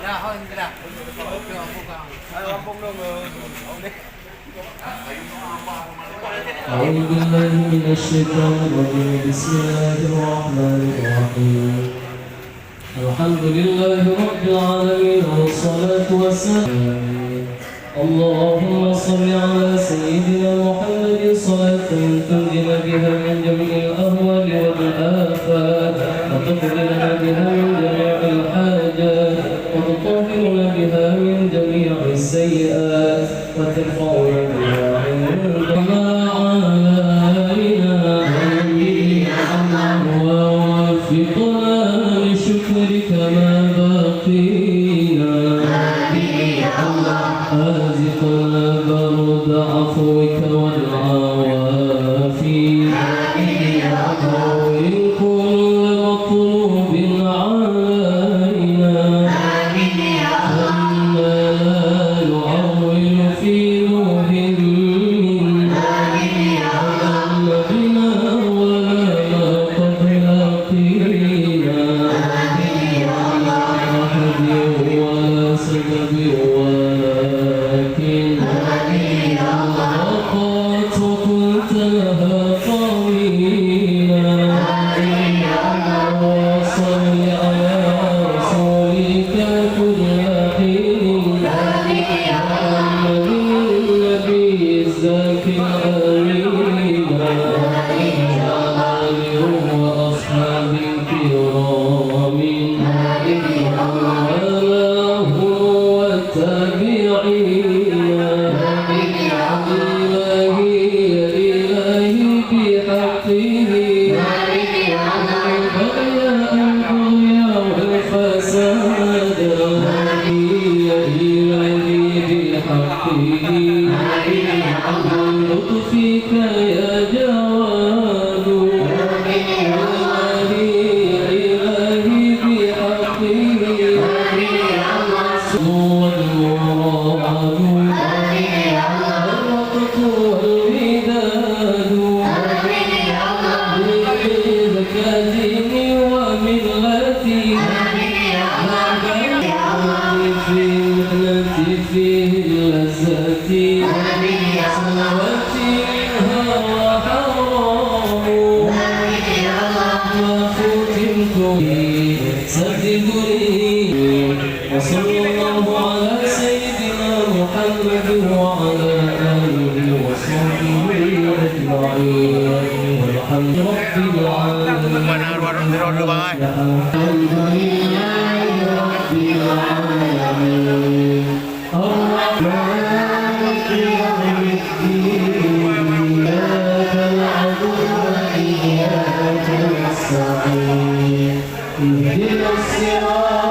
Ya, hơn cái nào? أعوذ بالله من الشيطان الرجيم بسم الله الرحمن الرحيم الحمد لله رب العالمين والصلاة والسلام اللهم صل على سيدنا محمد صلاة تنجينا بها من جميع الأهوال والآفات وتقبلنا بها من جميع الحاجات وتطهرنا بها من جميع السيئات وترفعنا بها عندك ووفقنا لشكرك ما بقينا أزقنا برد عفوك والعوافي وإن كل مطلوب علينا فإنا لا نعول في مهم وأن بنا ولا ما قد لقينا أحد ولا سبب ولكن وقت وكنت لها طويلا وصل على رسولك كل حين محمد النبي الزاكي الأمين وآله وأصحاب الكرام وله والتابعين إلهي بحقه ويا الدنيا والفساد إلهي بحقه لطفك يا جواد إلهي بحقه والمراد الوقت والمداد بزكاتي وملتي في مهنتي فيه اللذات صلواتي منها وحرام ما فتنت سددني وصلى الله على سيدنا محمد وعلى آله وصحبه أجمعين والحمد رب العالمين الحمد لله رب العالمين الرحمن يوم الدين إياك نعبد وإياك نستعين اهدنا الصراط